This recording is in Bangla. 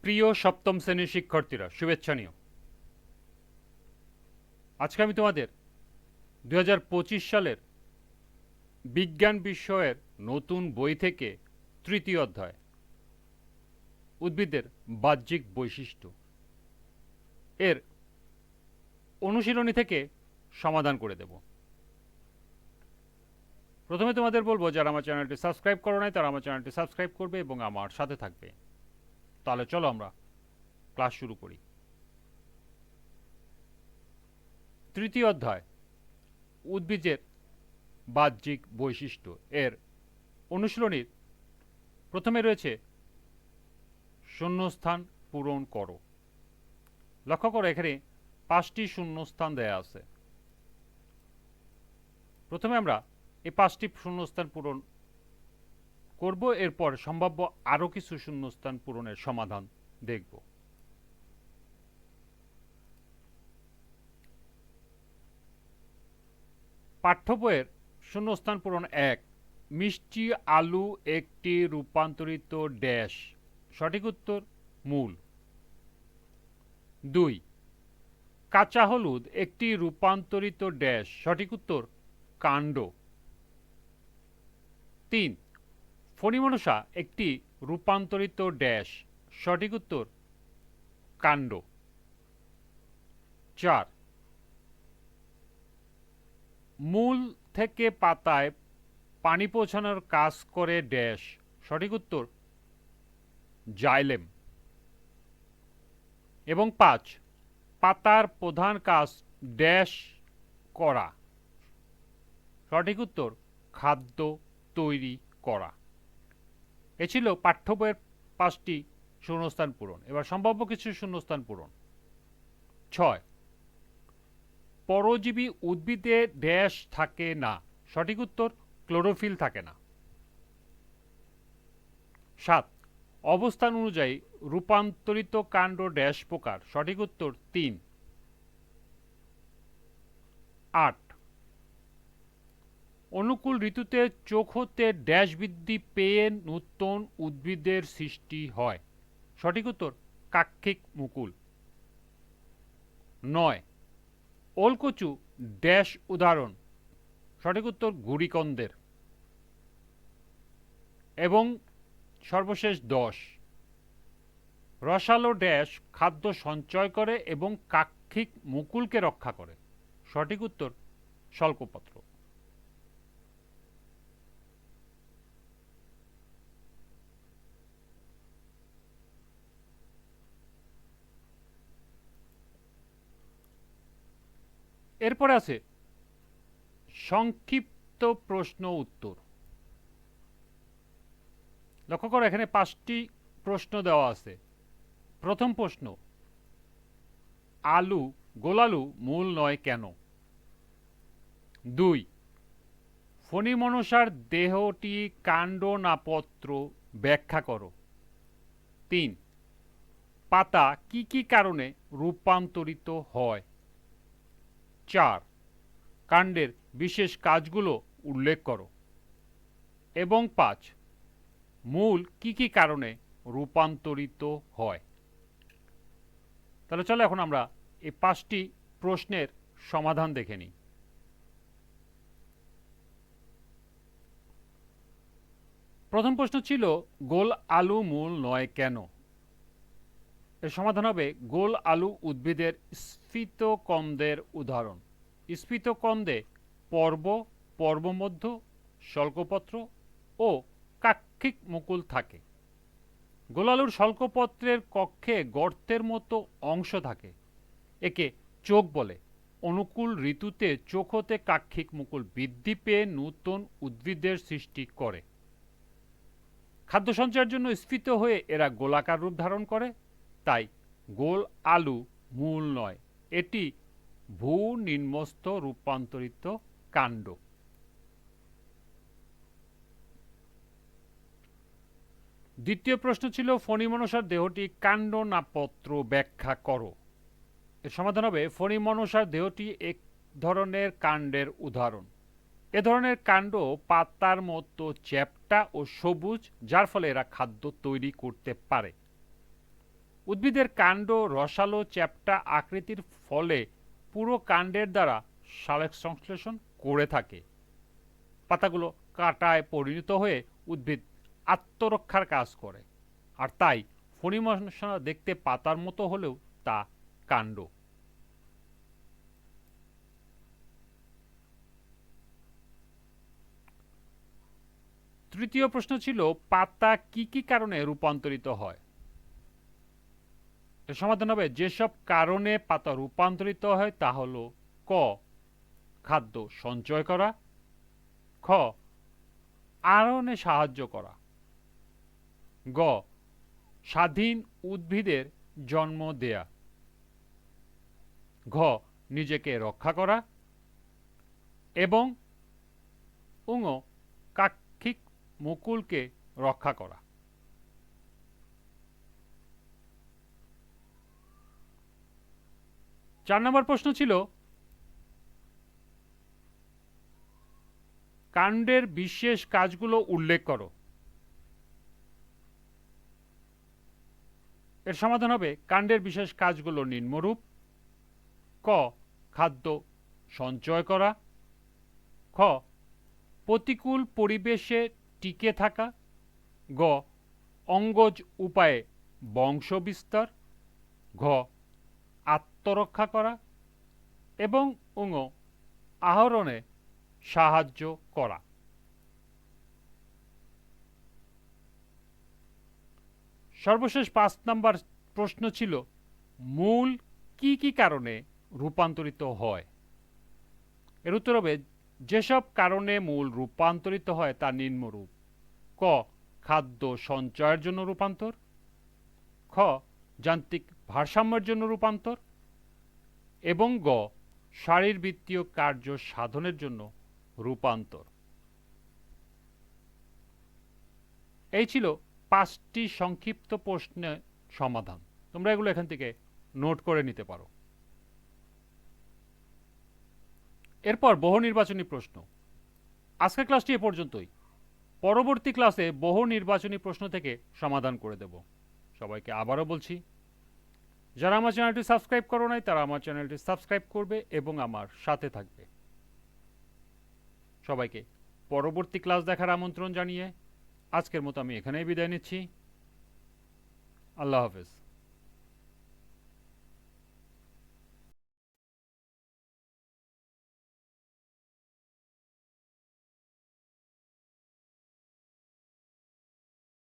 প্রিয় সপ্তম শ্রেণীর শিক্ষার্থীরা, শুভেচ্ছা নিও। আজকে আমি তোমাদের 2025 সালের বিজ্ঞান বিষয়ের নতুন বই থেকে তৃতীয় অধ্যায় উদ্ভিদের বাহ্যিক বৈশিষ্ট্য এর অনুশীলনী থেকে সমাধান করে দেব। প্রথমে তোমাদের বলবো, যারা আমার চ্যানেলটি সাবস্ক্রাইব করো নাই তারা আমার চ্যানেলটি সাবস্ক্রাইব করবে এবং আমার সাথে থাকবে। তাহলে চলো আমরা ক্লাস শুরু করি। তৃতীয় অধ্যায় উদ্ভিদের বাহ্যিক বৈশিষ্ট্য এর অনুশীলনীর প্রথমে রয়েছে শূন্যস্থান পূরণ করো। লক্ষ্য করো, এখানে 5টি শূন্যস্থান দেয়া আছে। প্রথমে আমরা এই 5টি শূন্যস্থান পূরণ করব, এরপর সম্ভাব্য আরও কিছু শূন্যস্থান পূরণের সমাধান দেখব। পাঠ্য বইয়ের শূন্যস্থান পূরণ 1, মিষ্টি আলু একটি রূপান্তরিত ড্যাশ। সঠিক উত্তর মূল। 2, কাঁচা হলুদ একটি রূপান্তরিত ড্যাশ। সঠিক উত্তর কাণ্ড। 3, ফণিমনসা একটি রূপান্তরিত ড্যাশ। সঠিক উত্তর কাণ্ড। 4, মূল থেকে পাতায় পানি পৌঁছানোর কাজ করে ড্যাশ। সঠিক উত্তর জাইলেম। এবং 5, পাতার প্রধান কাজ ড্যাশ করা। সঠিক উত্তর খাদ্য তৈরি করা। এ ছিল পাঠ্য বইয়ের 5টি শূন্যস্থান পূরণ। এবার সম্ভাব্য কিছু শূন্যস্থান পূরণ। 6, পরজীবী উদ্ভিদে ড্যাশ থাকে না। সঠিক উত্তর ক্লোরোফিল থাকে না। 7, অবস্থান অনুযায়ী রূপান্তরিত কাণ্ড ড্যাশ প্রকার। সঠিক উত্তর 3। 8, অনুকূল ঋতুতে চোখ হতে ড্যাশ বৃদ্ধি পেয়ে নূতন উদ্ভিদের সৃষ্টি হয়। সঠিক উত্তর কাক্ষিক মুকুল। 9, ওলকচু ড্যাশ উদাহরণ। সঠিক উত্তর গুড়িকন্দের। এবং সর্বশেষ 10, রসালো ড্যাশ খাদ্য সঞ্চয় করে এবং কাক্ষিক মুকুলকে রক্ষা করে। সঠিক উত্তর শল্কপত্র। এরপরে আছে সংক্ষিপ্ত প্রশ্ন উত্তর। লক্ষ্য করো, এখানে 5টি প্রশ্ন দেওয়া আছে। প্রথম প্রশ্ন, গোলালু মূল নয় কেন? 2, ফণিমনসার দেহটি কাণ্ড না পত্র, ব্যাখ্যা করো। 3, পাতা কি কি কারণে রূপান্তরিত হয়? 4, কাণ্ডের বিশেষ কাজগুলো উল্লেখ করো। এবং 5, মূল কি কি কারণে রূপান্তরিত হয়? তাহলে চলো এখন আমরা এই 5টি প্রশ্নের সমাধান দেখে নিই। প্রথম প্রশ্ন ছিল গোল আলু মূল নয় কেন? এর সমাধান হবে গোল আলু উদ্ভিদের স্ফীতকন্দের উদাহরণ। স্ফীতকন্দে পর্ব, পর্বমধ্য, শল্কপত্র ও কাক্ষিক মুকুল থাকে। গোলালুর শল্কপত্রের কক্ষে গর্তের মতো অংশ থাকে, একে চোখ বলে। অনুকূল ঋতুতে চোখ হতে কাক্ষিক মুকুল বৃদ্ধি পেয়ে নূতন উদ্ভিদের সৃষ্টি করে। খাদ্য সঞ্চয়ের জন্য স্ফীত হয়ে এরা গোলাকার রূপ ধারণ করে, তাই গোল আলু মূল নয়, এটি ভূনিম্নস্থ রূপান্তরিত কাণ্ড। দ্বিতীয় প্রশ্ন ছিল ফণিমনসার দেহটি কাণ্ড না পত্র, ব্যাখ্যা করো। এর সমাধান হবে ফণিমনসার দেহটি এক ধরনের কাণ্ডের উদাহরণ। এ ধরনের কাণ্ড পাতার মতো চ্যাপ্টা ও সবুজ, যার ফলে এরা খাদ্য তৈরি করতে পারে। উদ্ভিদের কাণ্ড রসালো চ্যাপ্টা আকৃতির ফলে পুরো কাণ্ডের দ্বারা সালোক সংশ্লেষণ করে থাকে। পাতাগুলো কাঁটায় পরিণত হয়ে উদ্ভিদ আত্মরক্ষার কাজ করে, আর তাই ফণিমশা দেখতে পাতার মতো হলেও তা কাণ্ড। তৃতীয় প্রশ্ন ছিল পাতা কি কি কারণে রূপান্তরিত হয়। এর সমাধান হবে যেসব কারণে পাতা রূপান্তরিত হয় তা হলো ক খাদ্য সঞ্চয় করা, খ আরণে সাহায্য করা, গ স্বাধীন উদ্ভিদের জন্ম দেয়া, ঘ নিজেকে রক্ষা করা এবং উঙ কাক্ষিক মুকুলকে রক্ষা করা। চার নম্বর প্রশ্ন ছিল কাণ্ডের বিশেষ কাজগুলো উল্লেখ করো। এর সমাধান হবে কাণ্ডের বিশেষ কাজগুলো নিম্নরূপ: ক খাদ্য সঞ্চয় করা, খ প্রতিকূল পরিবেশে টিকে থাকা, গ অঙ্গজ উপায়ে বংশ বিস্তার, ঘ আত্মরক্ষা করা এবং উঙ আহরণে সাহায্য করা। সর্বশেষ 5 নম্বর প্রশ্ন ছিল মূল কি কি কারণে রূপান্তরিত হয়। এর উত্তর হবে যেসব কারণে মূল রূপান্তরিত হয় তা নিম্নরূপ: ক খাদ্য সঞ্চয়ের জন্য রূপান্তর, খ যান্ত্রিক ভারসাম্যের জন্য রূপান্তর এবং গ শারীরবৃত্তীয় কার্য সাধনের জন্য রূপান্তর। এই ছিল 5টি সংক্ষিপ্ত প্রশ্নের সমাধান। তোমরা এগুলো এখান থেকে নোট করে নিতে পারো। এরপর বহু নির্বাচনী প্রশ্ন। আজকের ক্লাসটি এ পর্যন্তই। পরবর্তী ক্লাসে বহু নির্বাচনী প্রশ্ন থেকে সমাধান করে দেব। সবাইকে আবারও বলছি, যারা আমার চ্যানেলটি সাবস্ক্রাইব করো নাই তারা আমার চ্যানেলটি সাবস্ক্রাইব করবে এবং আমার সাথে থাকবে। সবাইকে পরবর্তী ক্লাস দেখার আমন্ত্রণ জানিয়ে আজকের মতো আমি এখানেই বিদায় নিচ্ছি। আল্লাহ হাফেজ।